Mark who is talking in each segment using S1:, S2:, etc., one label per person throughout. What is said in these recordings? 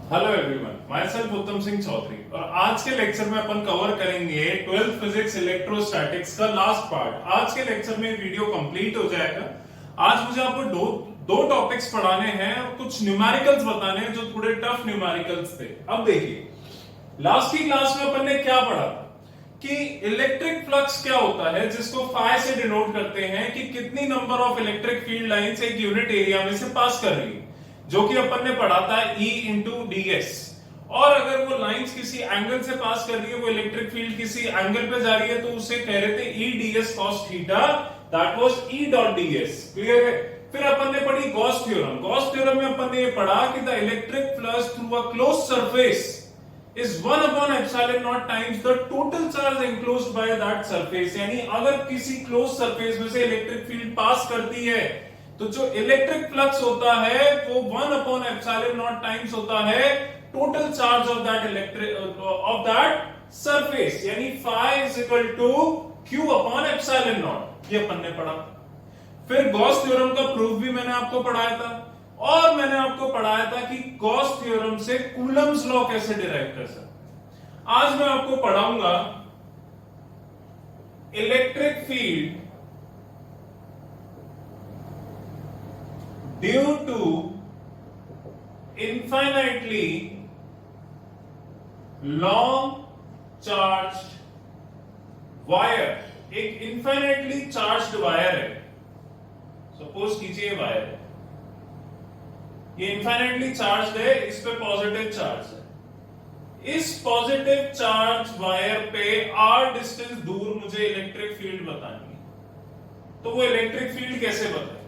S1: Hello everyone, my self उत्तम सिंह चौधरी और आज के लेक्चर में अपन कवर करेंगे 12th फिजिक्स इलेक्ट्रोस्टैटिक्स का लास्ट पार्ट। आज के लेक्चर में वीडियो कंप्लीट हो जाएगा। आज मुझे आपको दो टॉपिक्स पढ़ाने हैं और कुछ न्यूमेरिकल्स बताने हैं जो थोड़े टफ न्यूमेरिकल्स थे। अब देखिए, लास्ट की क्लास में अपन ने क्या पढ़ा था कि इलेक्ट्रिक फ्लक्स क्या होता है, जिसको फाई से डिनोट करते हैं कि कितनी number of electric field lines एक यूनिट एरिया में से पास कर रही है, जो कि अपन ने पढ़ा था E इंटू डी एस। और अगर वो लाइंस किसी एंगल से पास कर रही है, वो इलेक्ट्रिक फील्ड किसी एंगल पे जा रही है, तो उसे कह रहे थे E D S cos theta, that was E dot D S. Clear है? फिर अपन ने पढ़ी गॉस थ्योरम। गॉस थ्योरम में अपन ने ये पढ़ा कि the electric flux through a close surface is 1 upon epsilon naught times the total charge enclosed by that surface। यानी अगर किसी क्लोज सरफेस में से इलेक्ट्रिक फील्ड पास करती है तो जो इलेक्ट्रिक फ्लक्स होता है वो 1 upon epsilon naught टाइम्स होता है total charge of that electric of that surface, यानी phi is equal to q upon epsilon naught। ये अपन ने पढ़ा। फिर गॉस थ्योरम का प्रूफ भी मैंने आपको पढ़ाया था और मैंने आपको पढ़ाया था कि गॉस थ्योरम से कूलम्स लॉ कैसे डिराइव कर सकते। आज मैं आपको पढ़ाऊंगा electric field due to infinitely long charged wire. एक इनफाइनाइटली चार्ज्ड वायर है, सपोज कीजिए वायर है, ये इनफाइनाइटली चार्ज है, इस पे पॉजिटिव चार्ज है। इस पॉजिटिव चार्ज वायर पे r डिस्टेंस दूर मुझे इलेक्ट्रिक फील्ड बतानी है, तो वो इलेक्ट्रिक फील्ड कैसे बताएंगे?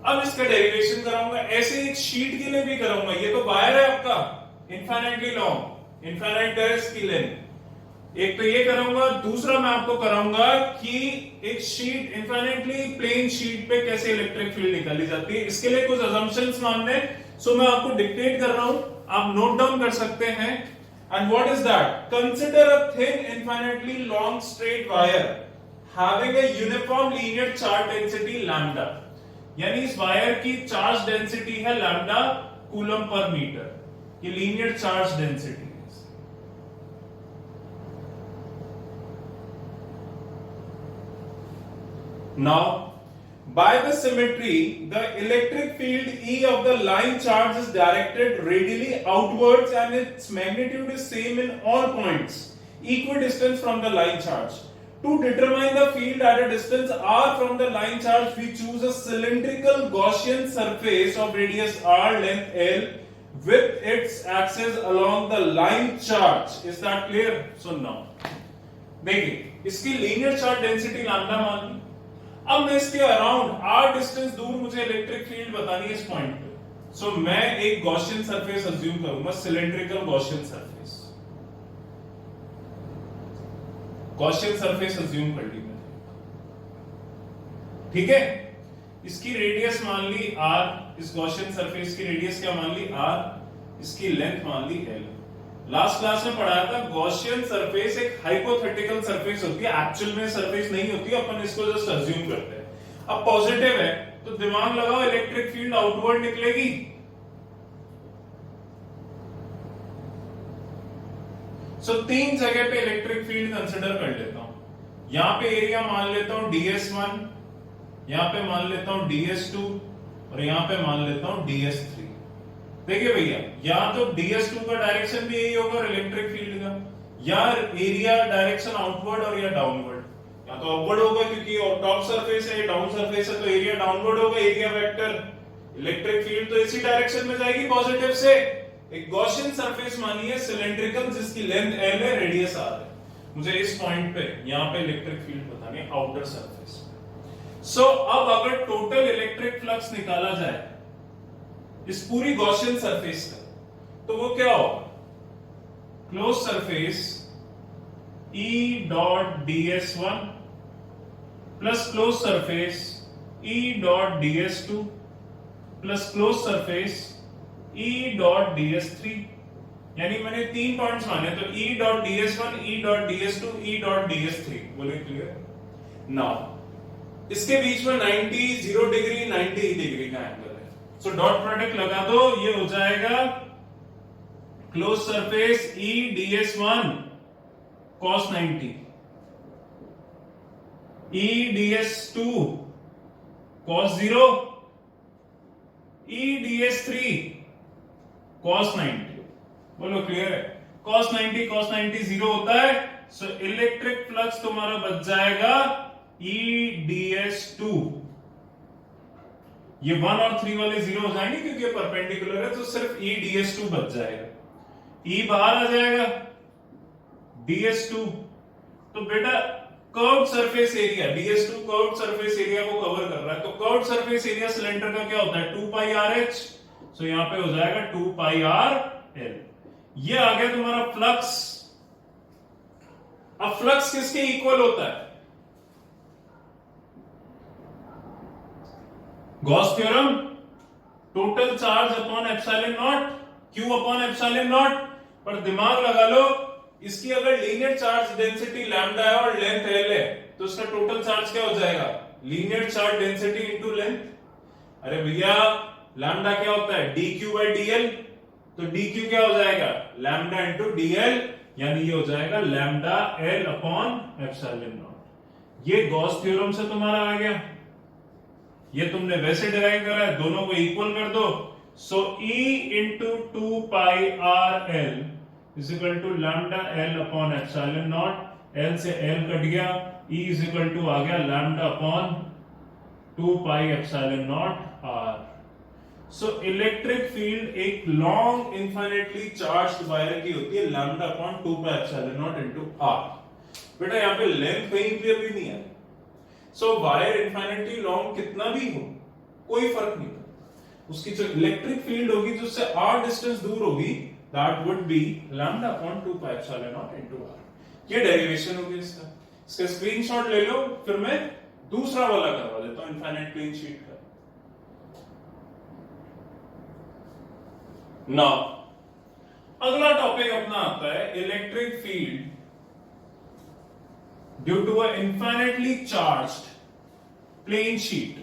S1: अब इसका डेरिवेशन कराऊंगा, ऐसे एक शीट के लिए भी कराऊंगा। ये तो वायर है आपका इनफाइनाइटली लॉन्ग, इनफाइनाइट है इसकी लेंथ। एक तो ये कराऊंगा, दूसरा मैं आपको कराऊंगा कि एक शीट इनफाइनाइटली प्लेन शीट पे कैसे इलेक्ट्रिक फील्ड निकाली जाती है। इसके लिए कुछ अजम्पशंस मानने, सो मैं आपको डिक्टेट कर रहा हूं, आप नोट डाउन कर सकते हैं। And what is that? Consider a thin infinitely long straight wire having a uniform linear charge density lambda. यानी इस वायर की चार्ज डेंसिटी है लैम्डा कूलम पर मीटर, ये linear charge density. Now, by the symmetry, the electric field E of the line charge is directed radially outwards and its magnitude is same in all points, equidistant from the line charge. To determine the field at a distance r from the line charge, we choose a cylindrical Gaussian surface of radius r, length L, with its axis along the line charge. Is that clear? So now, देखिए, इसकी linear charge density lambda मान ली। अब मैं इसके around r distance दूर मुझे electric field बतानी है इस पॉइंट पे। सो मैं एक गॉसियन सरफेस अज्यूम करूंगा, cylindrical Gaussian surface. Gaussian surface assume कर ली मैंने, ठीक है। इसकी रेडियस मान ली r, इस गॉसियन सरफेस की रेडियस क्या मान ली r, इसकी लेंथ मान ली l। लास्ट क्लास में पढ़ाया था गॉसियन सरफेस एक हाइपोथेटिकल सरफेस होती है, एक्चुअल में सरफेस नहीं होती, अपन इसको जस्ट अज्यूम करते हैं। अब पॉजिटिव है तो दिमाग लगाओ, इलेक्ट्रिक फील्ड आउटवर्ड निकलेगी। सो तीन जगह पे इलेक्ट्रिक फील्ड कंसिडर कर लेता हूं। यहां पे एरिया मान लेता हूं ds1, यहां पे मान लेता हूं ds2 और यहां पे मान लेता हूं ds3। देखिए भैया, या तो ds2 का डायरेक्शन भी यही होगा और इलेक्ट्रिक फील्ड का, या एरिया डायरेक्शन आउटवर्ड और या डाउनवर्ड। या तो अपवर्ड होगा क्योंकि टॉप सरफेस है, डाउन सरफेस है, तो एरिया डाउनवर्ड होगा, एरिया वेक्टर। इलेक्ट्रिक फील्ड तो इसी डायरेक्शन में जाएगी पॉजिटिव से। एक गॉसियन सरफेस मानिए सिलेंड्रिकल, जिसकी लेंथ l है, रेडियस r है। मुझे इस पॉइंट पे यहां पे इलेक्ट्रिक फील्ड बतानी है आउटर सरफेस पे। सो अब अगर टोटल इलेक्ट्रिक फ्लक्स निकाला जाए इस पूरी गॉसियन सरफेस का, तो वो क्या होगा? Close surface E dot ds1 plus close surface E dot ds2 plus close surface E dot ds3। यानी मैंने तीन पॉइंट्स माने, तो E dot ds1, E dot ds2, E dot ds3। बोले क्लियर? नाउ इसके बीच में 90, 0 डिग्री, 90 डिग्री का angle है। सो डॉट प्रोडक्ट लगा दो, ये हो जाएगा close surface E ds1 cos 90, E ds2 cos 0, E ds3 cos 90। बोलो क्लियर है? cos 90 जीरो होता है, सो इलेक्ट्रिक फ्लक्स तुम्हारा बच जाएगा E ds2। ये 1 और 3 वाले जीरो हो जाएंगे क्योंकि ये परपेंडिकुलर है, तो सिर्फ E ds2 बच जाएगा। E बाहर आ जाएगा, ds2। तो बेटा curved surface area, ds2 curved surface area को कवर कर रहा है, तो कर्व्ड सरफेस एरिया सिलेंडर का क्या होता है? 2 पाई RH। सो यहां पे हो जाएगा 2 पाई RL। ये आ गया तुम्हारा फ्लक्स। अब फ्लक्स किसके इक्वल होता है? Gauss theorem, total charge upon epsilon naught, Q upon epsilon not. पर दिमाग लगा लो, इसकी अगर लीनियर चार्ज डेंसिटी लैम्डा है और लेंथ L है, तो इसका टोटल चार्ज क्या हो जाएगा? Linear charge density into length. अरे भैया लैम्डा क्या होता है? dq by dl, तो dq क्या हो जाएगा? लैम्डा इनटू dl, यानी ये हो जाएगा lambda L upon epsilon not. ये गॉस थ्योरम से तुम्हारा आ गया। ये तुमने वैसे डिराइव करा है, दोनों को इक्वल कर दो। So E into 2 pi RL is equal to lambda L upon epsilon naught. L से L कट गया, E इज इक्वल टू आ गया lambda upon 2 pi epsilon naught R। So electric field एक लॉन्ग इनफाइनाइटली चार्ज्ड वायर की होती है, lambda upon 2 pi epsilon naught into R। बेटा यहाँ पे लेंथ कहीं क्लियर भी नहीं है। सो वायर इनफाइनाइटली लॉन्ग कितना भी हो, कोई फर्क नहीं पड़ता, उसकी जो इलेक्ट्रिक फील्ड होगी जो उससे r डिस्टेंस दूर होगी, that would B lambda upon 2 pi epsilon naught into r। ये डेरिवेशन होगी इसका। इसका स्क्रीनशॉट ले लो, फिर मैं दूसरा वाला करवा देता हूं इनफाइनाइट प्लेन शीट का। नाउ अगला टॉपिक अपना आता है electric field due to an infinitely charged plane sheet।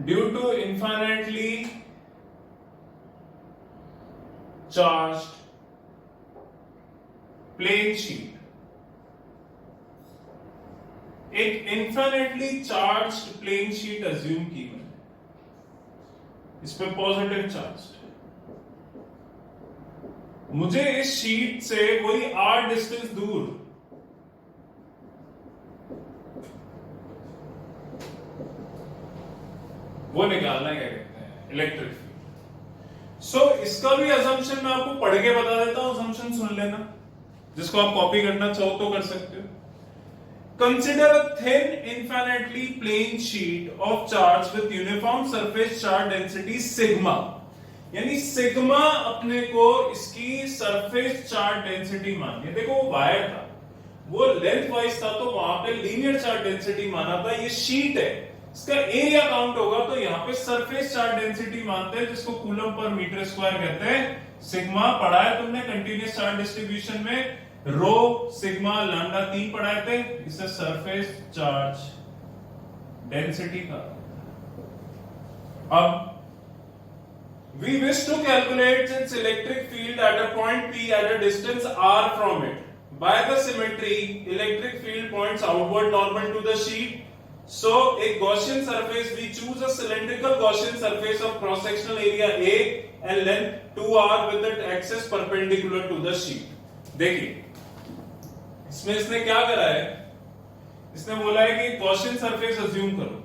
S1: Due to infinitely charged plane sheet, एक infinitely charged plane sheet assume की मैंने, इस पे पॉजिटिव चार्ज। मुझे इस शीट से कोई r डिस्टेंस दूर वो निकालना है, क्या कहते हैं? Electric field. सो इसका भी असम्पशन मैं आपको पढ़ के बता देता हूं, असम्पशन सुन लेना, जिसको आप कॉपी करना चाहो तो कर सकते हो। Consider a thin infinitely plane sheet of charge with uniform surface charge density sigma, यानी सिग्मा अपने को इसकी सरफेस चार्ज डेंसिटी मानी। देखो वो वायर था, वो लेंथ वाइज था, तो वहां पे लीनियर चार्ज डेंसिटी माना था। ये शीट है, इसका एरिया काउंट होगा, तो यहाँ पे सरफेस चार्ज डेंसिटी मानते हैं, जिसको कूलम पर मीटर स्क्वायर कहते हैं। सिग्मा पढ़ा है तुमने कंटीन्यूअस चार्ज डिस्ट्रीब्यूशन में, रो सिग्मा लैम्डा 3 पढ़ाए थे। इसे सरफेस चार्ज डेंसिटी का। अब we wish to calculate its electric field at a point P at a distance r from it. By the symmetry, electric field points outward normal to the sheet. So, a Gaussian surface, we choose a cylindrical Gaussian surface of cross-sectional area A and length 2r with its axis perpendicular to the sheet. देखिए, इसमें इसने क्या करा है? इसने बोला है कि Gaussian surface assume करो।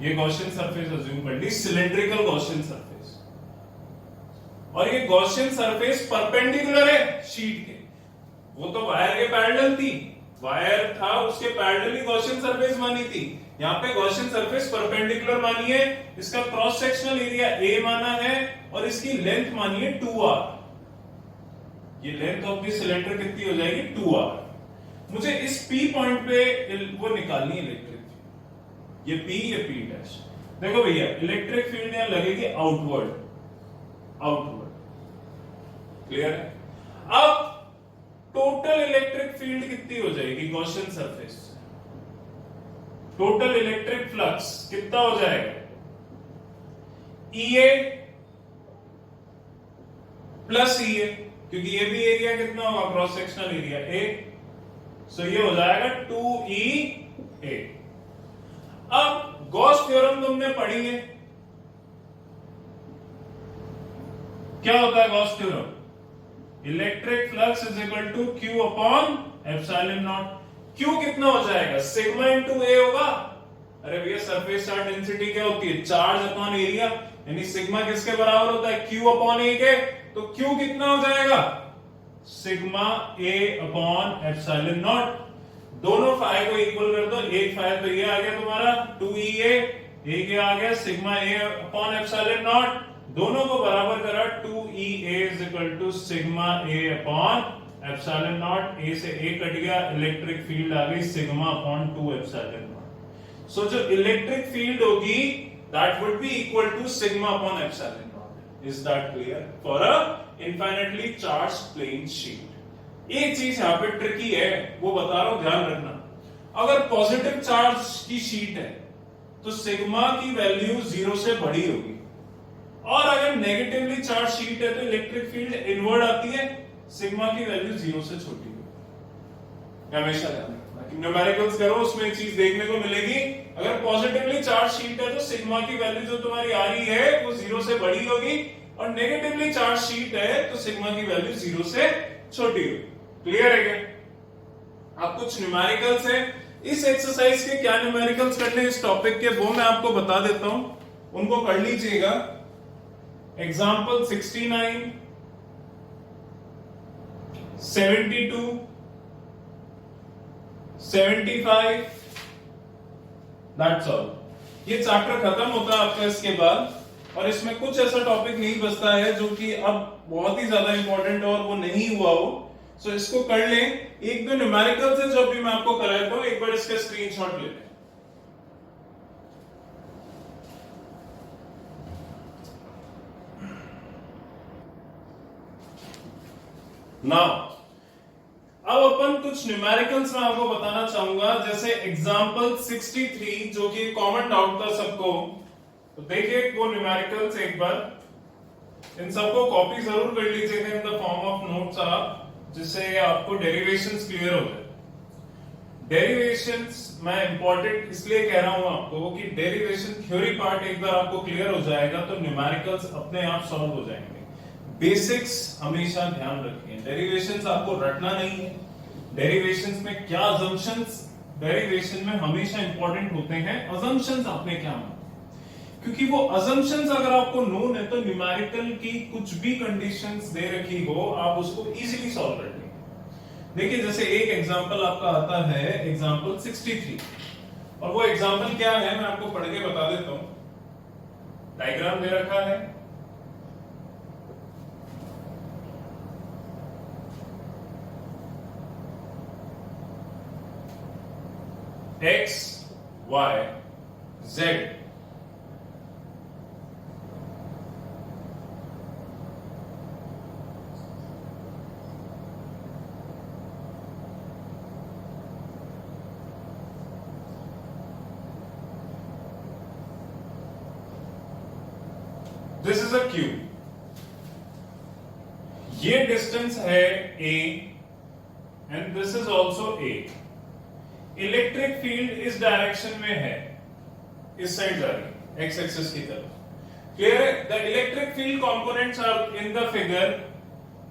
S1: ये Gaussian surface assume कर ली, cylindrical Gaussian surface। और ये Gaussian surface perpendicular है शीट के। वो तो वायर के पैरेलल थी, वायर था उसके पैरेलली गॉसियन सरफेस मानी थी। यहाँ पे गॉसियन सरफेस परपेंडिकुलर मानिए, इसका क्रॉस सेक्शनल एरिया a माना है और इसकी लेंथ मानिए 2r। ये लेंथ ऑफ द सिलेंडर कितनी हो जाएगी 2r। मुझे इस p पॉइंट पे वो निकालनी है इलेक्ट्रिक फील्ड, ये p ये p डैश। देखो भैया इलेक्ट्रिक फील्ड यहां लगेगी आउटवर्ड, क्लियर है। अब टोटल इलेक्ट्रिक फील्ड कितनी हो जाएगी Gaussian surface, total electric flux कितना हो जाएगा EA प्लस EA, क्योंकि ये भी एरिया कितना होगा क्रॉस सेक्शनल एरिया A, सो ये हो जाएगा 2EA। अब गॉस थ्योरम तुमने पढ़ी है, क्या होता है Gauss theorem, electric flux is equal to Q upon epsilon naught. Q कितना हो जाएगा सिग्मा इंटू A होगा। अरे भैया सरफेस चार्ज डेंसिटी क्या होती है, चार्ज अपॉन एरिया, यानी सिग्मा किसके बराबर होता है Q अपॉन A के, तो Q कितना हो जाएगा sigma A upon epsilon naught. दोनों फाई को इक्वल कर दो, एक फाई तो ये आ गया तुम्हारा 2EA, एक ये आ गया sigma A upon epsilon naught, दोनों को बराबर करा 2EA is equal to sigma A upon epsilon naught. A से A कट गया, इलेक्ट्रिक फील्ड आ गई sigma upon 2 epsilon naught. So जो इलेक्ट्रिक फील्ड होगी that would be equal to sigma upon epsilon naught. Is that clear for a infinitely charge plane sheet. एक चीज यहाँ पे ट्रिकी है वो बता रहा हूं, ध्यान रखना। अगर पॉजिटिव चार्ज की शीट है तो सिग्मा की वैल्यू 0 से बड़ी होगी, और अगर नेगेटिवली चार्ज शीट है तो इलेक्ट्रिक फील्ड इनवर्ड आती है, सिग्मा की वैल्यू 0 से छोटी होगी। हमेशा ध्यान रखना कि न्यूमेरिकल्स करो उसमें एक चीज देखने को मिलेगी, अगर पॉजिटिवली चार्ज शीट है तो सिग्मा की वैल्यू जो तुम्हारी आ रही है वो 0 से बड़ी होगी, और नेगेटिवली चार्ज शीट है तो सिग्मा की वैल्यू 0 से छोटी होगी। क्लियर है क्या। अब कुछ न्यूमेरिकल्स है, इस एक्सरसाइज के क्या न्यूमेरिकल्स करने इस टॉपिक के वो मैं आपको बता देता हूं, उनको कर लीजिएगा। Example 69, 72, 75, that's all. ये चैप्टर खत्म होता है आपका इसके बाद, और इसमें कुछ ऐसा टॉपिक नहीं बचता है जो कि अब बहुत ही ज्यादा इंपॉर्टेंट है और वो नहीं हुआ हो, सो इसको कर लें। एक दो न्यूमेरिकल्स है जो अभी मैं आपको कराता हूं, एक बार इसका स्क्रीनशॉट ले लें। नाउ अब अपन कुछ न्यूमेरिकल्स में आपको बताना चाहूंगा, जैसे एग्जांपल 63 जो कि कॉमन डाउट था सबको, तो देखिए वो न्यूमेरिकल्स एक बार, इन सबको कॉपी जरूर कर लीजिएगा in the form of notes आप, जिससे आपको डेरिवेशंस क्लियर हो जाए। डेरिवेशंस मैं इंपॉर्टेंट इसलिए कह रहा हूं आपको कि डेरिवेशन थ्योरी पार्ट एक बार आपको क्लियर हो जाएगा तो न्यूमेरिकल्स अपने आप सॉल्व हो जाएंगे। बेसिक्स हमेशा ध्यान रखें, डेरिवेशंस आपको रटना नहीं है। डेरिवेशंस में क्या अजम्पशंस डेरिवेशन में हमेशा इंपॉर्टेंट होते हैं, अजम्पशंस आपने क्या माना, क्योंकि वो अजम्पशंस अगर आपको नोन है तो न्यूमेरिकल की कुछ भी कंडीशंस दे रखी हो आप उसको इजीली सॉल्व कर लेंगे। देखिए जैसे एक एग्जांपल आपका आता है एग्जांपल 63, और वो एग्जांपल क्या है मैं आपको पढ़ के बता देता हूं। डायग्राम दे रखा है, x, y, z, this is a cube, ये डिस्टेंस है a and this is also a। Electric field इस डायरेक्शन में है, इस साइड जा रही है एक्स एक्सिस की तरफ। क्लियर है। The electric field components are in the figure.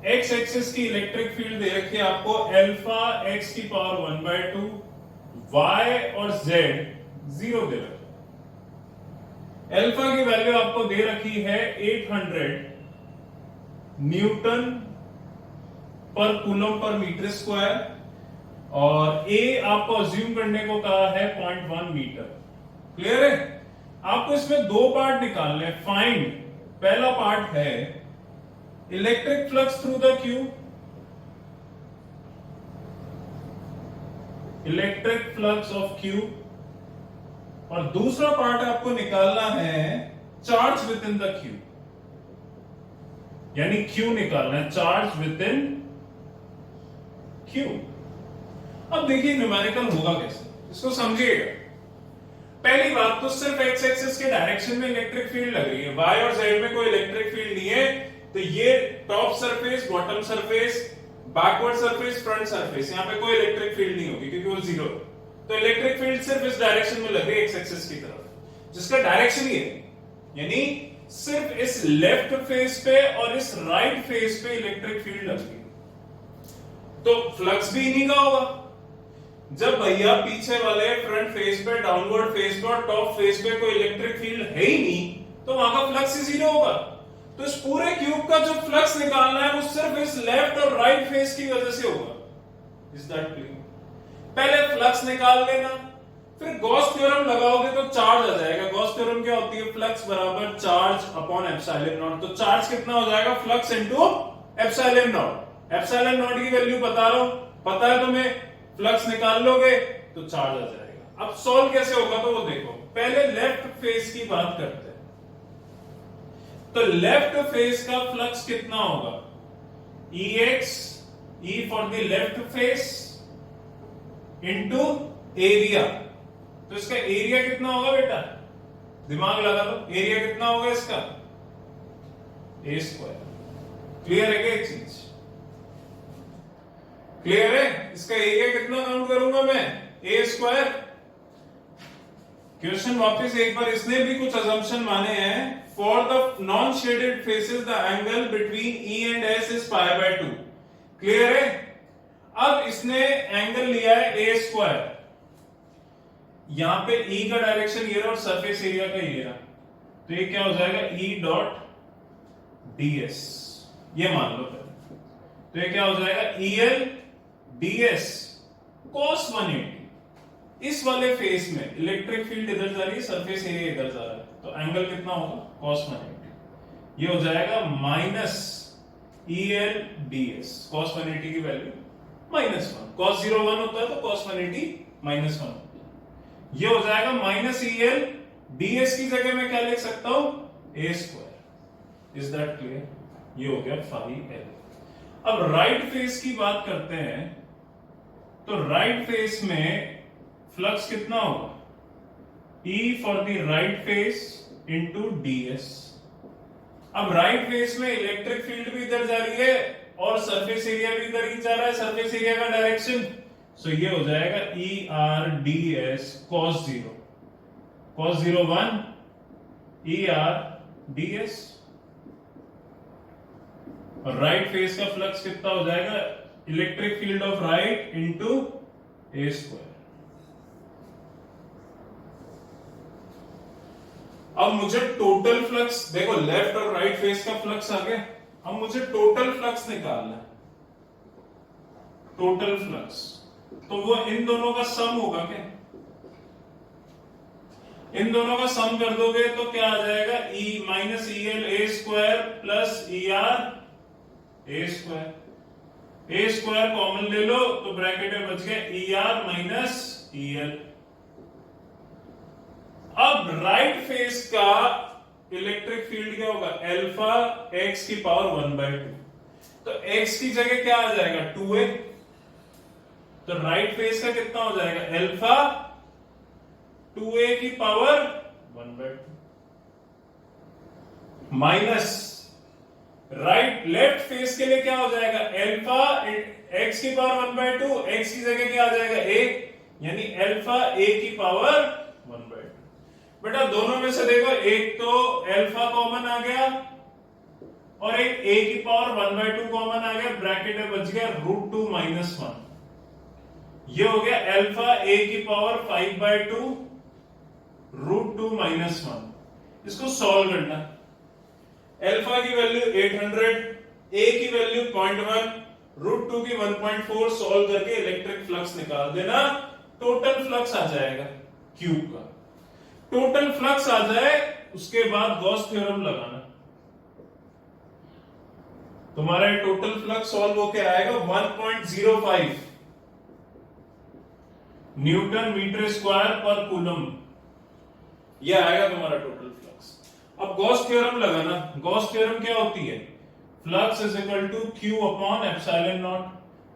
S1: X axis की इलेक्ट्रिक फील्ड दे रखी है आपको अल्फा एक्स की पावर 1/2, वाई और जेड 0 दे रखा। अल्फा की वैल्यू आपको दे रखी है 800 न्यूटन पर कूलम पर मीटर स्क्वायर, और ए आपको अज्यूम करने को कहा है 0.1 मीटर। क्लियर है? आपको इसमें दो पार्ट निकालने हैं। फाइंड, पहला पार्ट है electric flux through the cube, electric flux of cube, और दूसरा पार्ट आपको निकालना है charge with in the cube, यानी क्यू निकालना है, चार्ज विद इन क्यूब। अब देखिए न्यूमेरिकल होगा कैसे, इसको समझिएगा। पहली बात तो सिर्फ एक्स एक्सिस के डायरेक्शन में इलेक्ट्रिक फील्ड लग रही है, वाई और जेड में कोई इलेक्ट्रिक फील्ड नहीं है, तो ये top surface, bottom surface, backward surface, front surface, यहां पे कोई इलेक्ट्रिक फील्ड नहीं होगी क्योंकि वो जीरो। तो इलेक्ट्रिक फील्ड सिर्फ इस डायरेक्शन में लग रही है, एक्स एक्सिस की तरफ, जिसका डायरेक्शन ही है, यानी सिर्फ इस लेफ्ट फेस पे और इस राइट फेस पे इलेक्ट्रिक फील्ड लग रही है। तो फ्लक्स भी इन्हीं का होगा। जब भैया पीछे वाले फ्रंट फेस पे, डाउनवर्ड फेस पे और टॉप फेस पे कोई इलेक्ट्रिक फील्ड है ही नहीं, तो वहां का फ्लक्स ही जीरो होगा। तो इस पूरे क्यूब का जो फ्लक्स निकालना है वो सिर्फ इस लेफ्ट और राइट फेस की वजह से होगा। Is that clear? पहले फ्लक्स निकाल लेना, फिर गॉस थ्योरम लगाओगे तो चार्ज आ जाएगा। गॉस थ्योरम क्या होती है? फ्लक्स बराबर चार्ज अपॉन एप्सिलॉन नॉट। तो चार्ज कितना हो जाएगा? Flux into epsilon not. Epsilon not की वैल्यू बता रहा हूं, पता है तुम्हें, फ्लक्स निकाल लोगे तो चार्ज आ जाएगा। अब सॉल्व कैसे होगा तो वो देखो। पहले लेफ्ट फेस की बात करते हैं, तो लेफ्ट फेस का फ्लक्स कितना होगा? EX, E for the left face into area. तो इसका एरिया कितना होगा बेटा? दिमाग लगा दो, एरिया कितना होगा इसका? A square. क्लियर है क्या एक चीज? क्लियर है? इसका एरिया कितना काउंट करूंगा मैं? A square. क्वेश्चन वापस एक बार, इसने भी कुछ अजम्पशन माने हैं। For the non shaded faces the angle between E and S is π/2। Clear है? अब इसने एंगल लिया है A स्क्वायर, यहां पे E का डायरेक्शन ये रहा और सरफेस एरिया का ये रहा, तो ये क्या हो जाएगा? E डॉट ds, ये मान लो पहले। तो ये क्या हो जाएगा? EL ds cos 180। इस वाले फेस में इलेक्ट्रिक फील्ड इधर जा रही है, सरफेस एरिया इधर जा रहा है, तो एंगल कितना होगा? cos 180। ये हो जाएगा माइनस EL ds। cos 180 की वैल्यू -1, cos 0 1 होता है तो cos 180 -1 होता है। ये हो जाएगा माइनस EL ds की जगह मैं क्या लिख सकता हूं? A square. Is that clear? ये हो गया 5L। अब राइट फेस की बात करते हैं, तो राइट फेस में फ्लक्स कितना होगा? E for the right face into ds। अब राइट फेस में इलेक्ट्रिक फील्ड भी इधर जा रही है और सरफेस एरिया भी इधर ही जा रहा है, सरफेस एरिया का डायरेक्शन। सो ये हो जाएगा ER ds cos 0, cos 0 1 ER ds। और राइट फेस का फ्लक्स कितना हो जाएगा? Electric field of right into A square. अब मुझे टोटल फ्लक्स, देखो लेफ्ट और राइट फेस का फ्लक्स आ गया, अब मुझे टोटल फ्लक्स निकालना है। टोटल फ्लक्स तो वो इन दोनों का सम होगा क्या? इन दोनों का सम कर दोगे तो क्या आ जाएगा? E minus EL A square plus ER A square. A square common ले लो तो ब्रैकेट में बच गया ER माइनस EL। अब राइट फेस का इलेक्ट्रिक फील्ड क्या होगा? अल्फा x की पावर 1/2। तो x की जगह क्या आ जाएगा? 2a। तो राइट फेस का कितना हो जाएगा? अल्फा 2a की power 1/2 minus right left face के लिए क्या हो जाएगा? अल्फा x की पावर 1/2, x की जगह क्या आ जाएगा? a, यानी अल्फा a की पावर 1/2। बेटा दोनों में से देखो, एक तो अल्फा कॉमन आ गया और एक a की पावर 1/2 कॉमन आ गया, ब्रैकेट में बच गया √2 - 1। ये हो गया अल्फा a की पावर 5/2 √2 - 1। इसको सॉल्व करना। अल्फा की वैल्यू 800, a की वैल्यू 0.1, √2 की 1.4, सॉल्व करके इलेक्ट्रिक फ्लक्स निकाल देना। टोटल फ्लक्स आ जाएगा क्यूब का। टोटल फ्लक्स आ जाए, उसके बाद गॉस थ्योरम लगाना। तुम्हारा टोटल फ्लक्स सॉल्व होके आएगा 1.05 न्यूटन मीटर स्क्वायर पर कूलम, यह आएगा तुम्हारा टोटल फ्लक्स। अब गॉस थ्योरम लगाना। गॉस थ्योरम क्या होती है? Flux is equal to Q upon epsilon naught.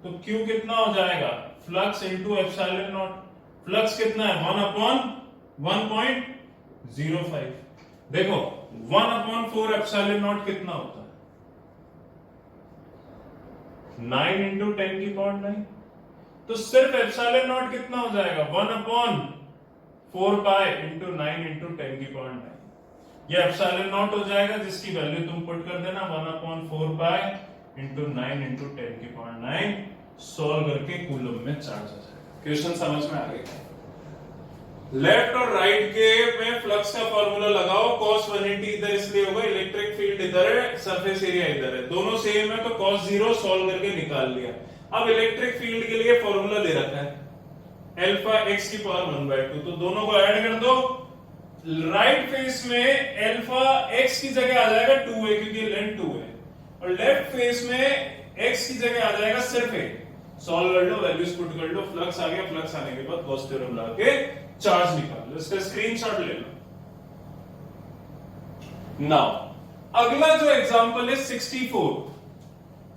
S1: तो क्यू कितना हो जाएगा? Flux into epsilon naught. Flux कितना है? 1 अपॉन 1.05। देखो 1 अपॉन 4 एप्सिलॉन नॉट कितना होता है? 9 इंटू 10 की पावर 9। तो सिर्फ एप्सिलॉन नॉट कितना हो जाएगा? 1 अपॉन 4 पाई इंटू 9 इंटू 10 की पावर 9। ये एप्सिलॉन नॉट हो जाएगा, जिसकी वैल्यू तुम पुट कर देना 1 अपॉन 4 पाई इंटू 9 इंटू 10 की पावर 9। सॉल्व करके कूलम में चार्ज आ जाएगा। क्वेश्चन समझ में आ गया? लेफ्ट और राइट के में फ्लक्स का फॉर्मूला लगाओ। cos 180 इधर इसलिए होगा, इलेक्ट्रिक फील्ड इधर है, सरफेस एरिया इधर है, दोनों सेम है तो cos 0 सॉल्व करके निकाल लिया। अब इलेक्ट्रिक फील्ड के लिए फॉर्मूला दे रखा है अल्फा x की पावर 1/2, तो दोनों को ऐड कर दो। राइट फेस में अल्फा x की जगह आ जाएगा 2a क्योंकि लेंथ 2 है, और लेफ्ट फेस में x की जगह आ जाएगा सिर्फ a। सॉल्व कर लो, वैल्यूज पुट कर लो, फ्लक्स आ गया। फ्लक्स आने के बाद गॉस थ्योरम लगा के चार्ज निकाल लो। इसका स्क्रीनशॉट ले लो। नाउ अगला जो एग्जांपल है 64,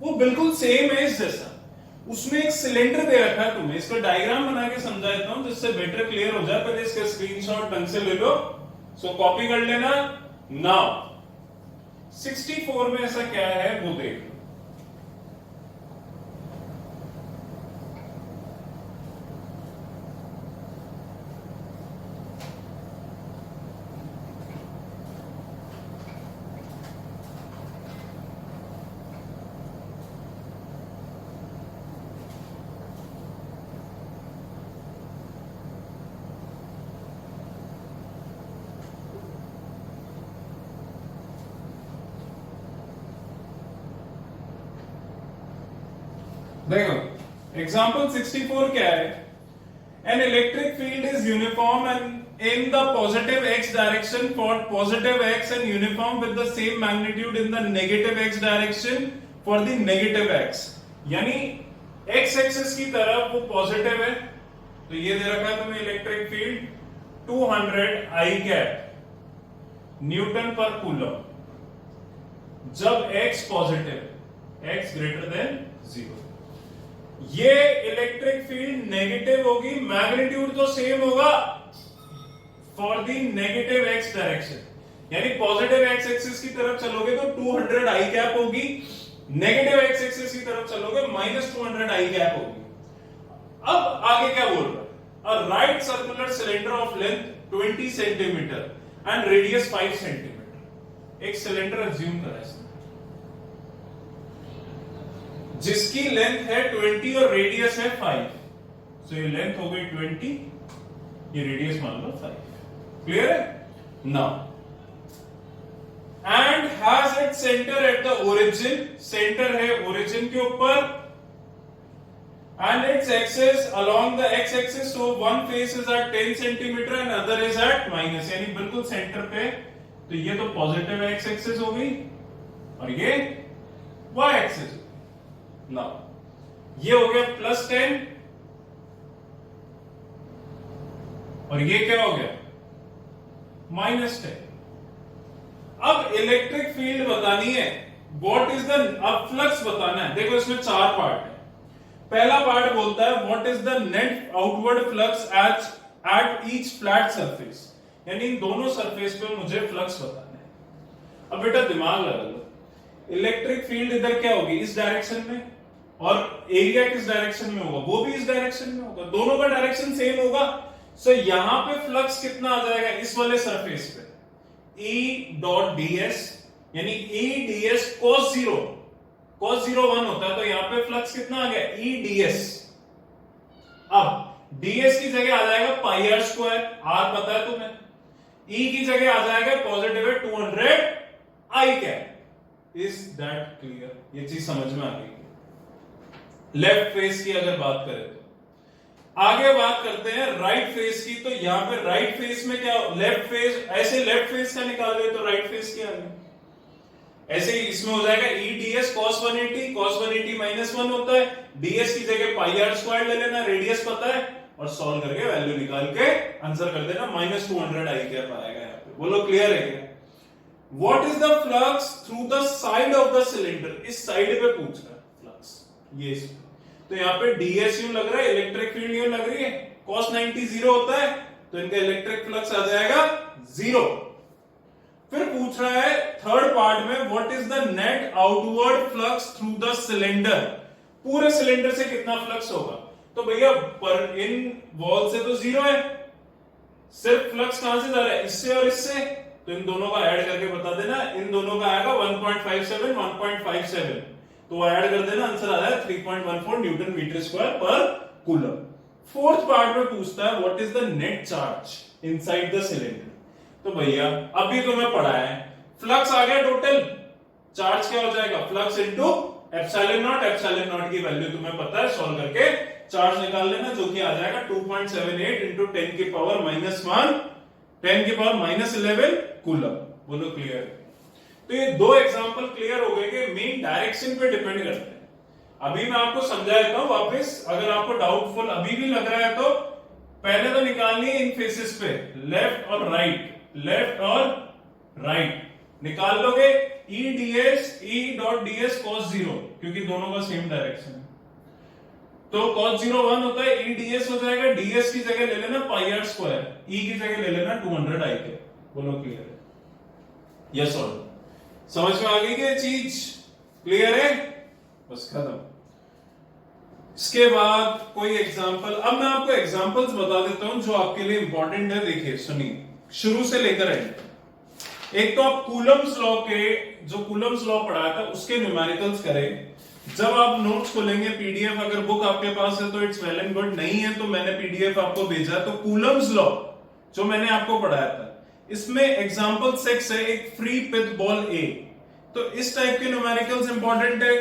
S1: वो बिल्कुल सेम है इस जैसा। उसमें एक सिलेंडर दे रखा है तुम्हें, इसका डायग्राम बना के समझा देता हूं जिससे बेटर क्लियर हो जाए। पहले इसका स्क्रीनशॉट ढंग से ले लो, सो कॉपी कर लेना। नाउ 64 में ऐसा क्या है वो देख लो। देखो एग्जांपल 64 क्या है? An electric field is uniform and in the positive x direction for positive x and uniform with the same magnitude in the negative x direction for the negative x। यानी x एक्सिस की तरफ वो positive है, तो ये दे रखा है तुम्हें electric field 200 I cap Newton पर कूलम जब x positive, x greater than 0। ये इलेक्ट्रिक फील्ड नेगेटिव होगी, मैग्नीट्यूड तो सेम होगा for the negative x direction. यानी पॉजिटिव x एक्सिस की तरफ चलोगे तो 200 I कैप होगी, नेगेटिव x एक्सिस की तरफ चलोगे -200 I कैप होगी। अब आगे क्या बोल रहा है? A right circular cylinder of length 20 centimetre and radius 5 centimetre. एक सिलेंडर अज्यूम करा इसने जिसकी लेंथ है 20 और रेडियस है 5। सो ये लेंथ हो गई 20, ये रेडियस मान लो 5। क्लियर है? Now and has it centre at the origin, centre है ओरिजिन के ऊपर, and its axis along the x axis, so one face is at 10 centimetre and other is at minus, यानी बिल्कुल सेंटर पे। तो ये तो पॉजिटिव x एक्सिस हो गई और ये y एक्सिस। नाउ ये हो गया +10 और ये क्या हो गया? -10। अब इलेक्ट्रिक फील्ड बतानी है, व्हाट इज द, अब फ्लक्स बताना है। देखो इसमें 4 पार्ट है। पहला पार्ट बोलता है what is the net outward flux at each flat surface, यानी इन दोनों सरफेस पे मुझे फ्लक्स बताना है। अब बेटा दिमाग लगा लो, इलेक्ट्रिक फील्ड इधर क्या होगी? इस डायरेक्शन में, और एरिया किस डायरेक्शन में होगा? वो भी इस डायरेक्शन में होगा, दोनों का डायरेक्शन सेम होगा। सो यहां पे फ्लक्स कितना आ जाएगा इस वाले सरफेस पे? E डॉट ds, यानी E ds cos 0, cos 0 1 होता है, तो यहां पे फ्लक्स कितना आ गया? E ds। अब ds की जगह आ जाएगा पाई r स्क्वायर, r पता है तुम्हें। E की जगह आ जाएगा पॉजिटिव है 200 I cap. Is that clear? ये चीज समझ में आ गई? लेफ्ट फेस की अगर बात करें तो आगे बात करते हैं राइट फेस की। तो यहाँ पे राइट फेस में क्या, लेफ्ट फेस, ऐसे लेफ्ट फेस का निकाल रहे तो राइट फेस क्या है, ऐसे ही इसमें हो जाएगा ई ds cos 180 माइनस 1 होता है, ds की जगह पाई आर स्क्वायर ले लेना, रेडियस पता है, और सॉल्व करके वैल्यू निकाल के आंसर कर देना, -200 आई क्या पाएगा यहाँ पे। बोलो क्लियर है क्या? What is the flux through the side of the cylinder, इस साइड पे पूछ रहा है फ्लक्स, ये इसमें। तो यहाँ पे ds यूं लग रहा है, इलेक्ट्रिक फील्ड यूं लग रही है, cos 90 0 होता है, तो इनका इलेक्ट्रिक फ्लक्स आ जाएगा 0। फिर पूछ रहा है थर्ड पार्ट में, what is the net outward flux through the cylinder, पूरे सिलेंडर से कितना फ्लक्स होगा। तो भैया पर इन वॉल से तो 0 है, सिर्फ फ्लक्स कहां से जा रहा है, इससे और इससे, तो इन दोनों का ऐड करके बता देना, इन दोनों का आएगा 1.57 1.57, तो ऐड कर देना, आंसर आ रहा है 3.14 न्यूटन मीटर स्क्वायर पर कूलम। फोर्थ पार्ट में पूछता है what is the net charge inside the cylinder. तो भैया अभी तुम्हें पढ़ा है, फ्लक्स आ गया टोटल, चार्ज क्या हो जाएगा, फ्लक्स इनटू एप्सिलॉन नॉट की वैल्यू तुम्हें पता है, सॉल्व करके चार्ज निकाल लेना, जो कि आ जाएगा 2.78 इंटू 10 की पावर -1 10 की पावर -11 कूलम। बोलो क्लियर? तो ये दो एग्जांपल क्लियर हो गए कि मेन डायरेक्शन पे डिपेंड करते हैं। अभी मैं आपको समझा देता हूं वापस, अगर आपको डाउटफुल अभी भी लग रहा है तो पहले तो निकालनी है इन फेसेस पे, लेफ्ट और राइट, लेफ्ट और राइट निकाल लोगे, ई डॉट ds cos 0, क्योंकि दोनों का सेम डायरेक्शन है, तो cos 0 1 होता है, ई ds हो जाएगा, ds की जगह ले लेना पाई आर स्क्वायर, e की जगह ले लेना 200 आई के। बोलो क्लियर है? यस और समझ में आ गई क्या चीज? क्लियर है? बस खत्म। इसके बाद कोई एग्जांपल, अब मैं आपको एग्जांपल्स बता देता हूं जो आपके लिए इंपॉर्टेंट है। देखिए सुनिए शुरू से लेकर एंड। एक तो आप कूलम्स लॉ के, जो कूलम्स लॉ पढ़ाया था उसके न्यूमेरिकल्स करें। जब आप नोट्स खोलेंगे पीडीएफ, अगर बुक आपके पास है तो इट्स वेल एंड गुड, नहीं है तो मैंने पीडीएफ आपको भेजा, तो कूलम्स लॉ जो मैंने आपको पढ़ाया था इसमें एग्जांपल 6 है, एक फ्री पिथ बॉल ए, तो इस टाइप के न्यूमेरिकल्स इंपॉर्टेंट है।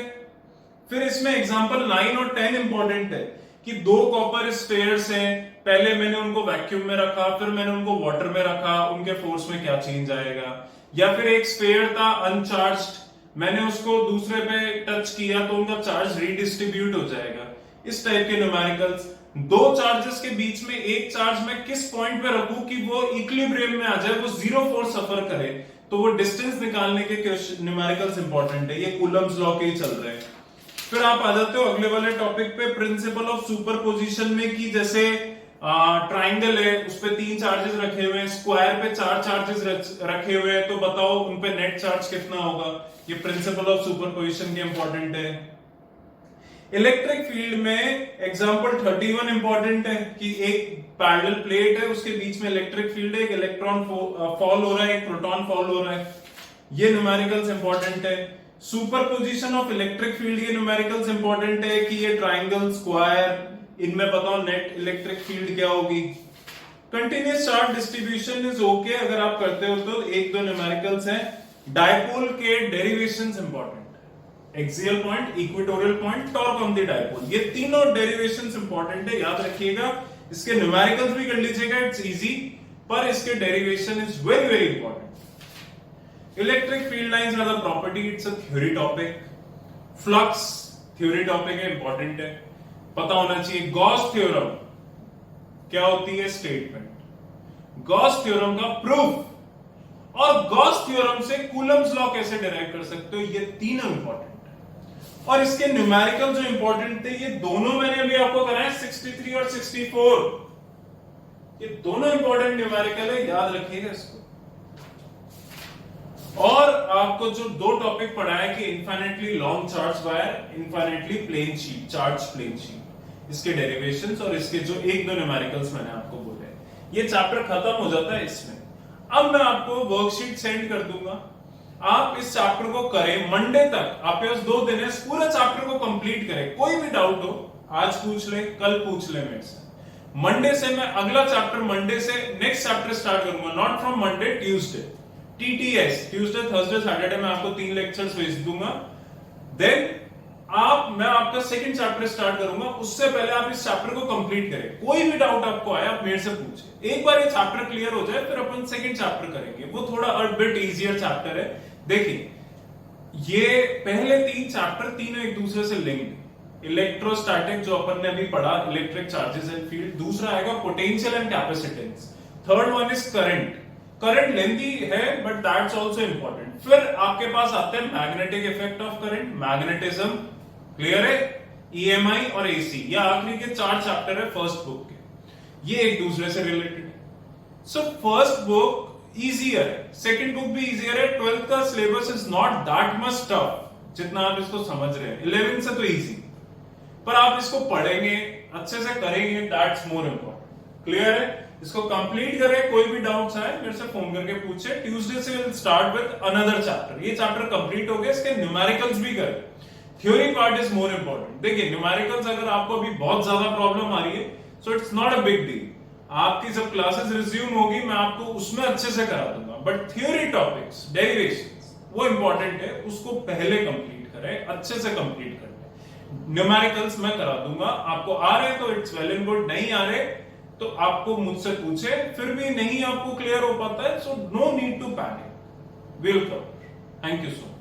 S1: फिर इसमें एग्जांपल 9 और 10 इंपॉर्टेंट है कि दो कॉपर स्फीयर्स हैं, पहले मैंने उनको वैक्यूम में रखा, फिर मैंने उनको वाटर में रखा, उनके फोर्स में क्या चेंज आएगा। या फिर एक स्फीयर था अनचार्ज्ड, मैंने उसको दूसरे पे टच किया तो उनका चार्ज रीडिस्ट्रीब्यूट हो जाएगा। इस टाइप के न्यूमेरिकल्स। दो चार्जेस के बीच में एक चार्ज मैं किस पॉइंट पे रखूं कि वो इक्विलिब्रियम में आ जाए, वो 0 फोर्स सफर करे, तो वो डिस्टेंस निकालने के न्यूमेरिकल्स इंपॉर्टेंट है। ये कूलम्स लॉ के ही चल रहे हैं। फिर आप आ जाते हो अगले वाले टॉपिक पे, प्रिंसिपल ऑफ सुपरपोजिशन में, कि जैसे ट्राइंगल है उस पे 3 चार्जेस रखे हुए हैं, स्क्वायर पे 4 चार्जेस रखे हुए हैं, तो बताओ उन पे नेट चार्ज कितना होगा। ये प्रिंसिपल ऑफ सुपरपोजिशन के इंपॉर्टेंट है। इलेक्ट्रिक फील्ड में एग्जांपल 31 इंपॉर्टेंट है कि एक पैरेलल प्लेट है, उसके बीच में इलेक्ट्रिक फील्ड है, एक इलेक्ट्रॉन फॉल हो रहा है, एक प्रोटॉन फॉल हो रहा है। ये न्यूमेरिकल्स इंपॉर्टेंट है। सुपरपोजिशन ऑफ इलेक्ट्रिक फील्ड, ये न्यूमेरिकल्स इंपॉर्टेंट है कि ये ट्राइंगल, स्क्वायर, इनमें बताओ नेट इलेक्ट्रिक फील्ड क्या होगी। Continuous charge distribution is okay, अगर आप करते हो तो एक दो न्यूमेरिकल्स हैं। डायपोल के डेरिवेशंस इंपॉर्टेंट है, axial point, equatorial point, torque on the dipole, ये तीनों डेरिवेशंस इंपॉर्टेंट है, याद रखिएगा। इसके न्यूमेरिकल्स भी कर लीजिएगा, इट्स इजी, पर इसके derivation is very very important. Electric field lines are the property, it's a theory topic. Flux theory topic है, इंपॉर्टेंट है, पता होना चाहिए। गॉस थ्योरम क्या होती है, स्टेटमेंट। गॉस थ्योरम का प्रूफ, और गॉस थ्योरम से कूलम्स लॉ कैसे डिराइव कर सकते हो, ये तीनों इंपॉर्टेंट है। और इसके न्यूमेरिकल जो इंपॉर्टेंट थे, ये दोनों मैंने अभी आपको कराया, 63 और 64, ये दोनों इंपॉर्टेंट न्यूमेरिकल है, याद रखिएगा इसको। और आपको जो दो टॉपिक पढ़ाया कि infinitely long charge wire, infinitely plane sheet, charge plane sheet, इसके डेरिवेशंस और इसके जो एक दो न्यूमेरिकल्स मैंने आपको बोले, ये चैप्टर खत्म हो जाता है इसमें। अब मैं आपको वर्कशीट सेंड कर दूंगा, आप इस चैप्टर को करें मंडे तक, आपके पास 2 दिन है, इस पूरा चैप्टर को कंप्लीट करें। कोई भी डाउट हो आज पूछ ले, कल पूछ ले मेरे से। मंडे से मैं अगला चैप्टर, मंडे से नेक्स्ट चैप्टर स्टार्ट करूंगा, not from Monday, Tuesday, TTS, Tuesday, Thursday, Saturday में आपको 3 लेक्चर्स भेज दूंगा। देन मैं आपका सेकंड चैप्टर स्टार्ट करूंगा, उससे पहले आप इस चैप्टर को कंप्लीट करें। कोई भी डाउट आपको आए आप मेरे से पूछे। एक बार ये चैप्टर क्लियर हो जाए फिर अपन सेकंड चैप्टर करेंगे, वो थोड़ा अ बिट इजियर चैप्टर है। देखिए ये पहले 3 चैप्टर तीनों एक दूसरे से लिंक्ड। इलेक्ट्रोस्टैटिक जो अपन ने अभी पढ़ा, इलेक्ट्रिक चार्जेस एंड फील्ड। दूसरा आएगा potential and capacitance. Third one is current. Current lengthy है बट दैट्स आल्सो इंपॉर्टेंट। फिर आपके पास आते हैं magnetic effect of current, magnetism, clear है, ईएमआई और एसी। ये आखिरी के 4 चैप्टर है फर्स्ट बुक के, ये एक दूसरे से रिलेटेड है। सो फर्स्ट बुक इजियर है, सेकंड बुक भी इजियर है। 12th का syllabus is not that much tough जितना आप इसको समझ रहे हैं। 11th से तो इजी, पर आप इसको पढ़ेंगे अच्छे से करेंगे, दैट्स मोर इंपॉर्टेंट। क्लियर है, इसको कंप्लीट करें। कोई भी डाउट्स आए मेरे से फोन करके पूछे। ट्यूसडे से will start with another chapter. ये चैप्टर कंप्लीट हो गया, इसके न्यूमेरिकल्स भी करें। Theory part is more important. देखिए न्यूमेरिकल्स अगर आपको अभी बहुत ज्यादा प्रॉब्लम आ रही है so it's not a big deal. आपकी जब क्लासेस रिज्यूम होगी मैं आपको उसमें अच्छे से करा दूंगा, बट थ्योरी टॉपिक्स, डेरिवेशंस, वो इंपॉर्टेंट है, उसको पहले कंप्लीट करें, अच्छे से कंप्लीट करें। न्यूमेरिकल्स मैं करा दूंगा। आपको आ रहे तो इट्स वेल एंड गुड, नहीं आ रहे तो आपको मुझसे पूछे। फिर भी नहीं आपको क्लियर हो पाता है so no need to panic, will cover. Thank you so much.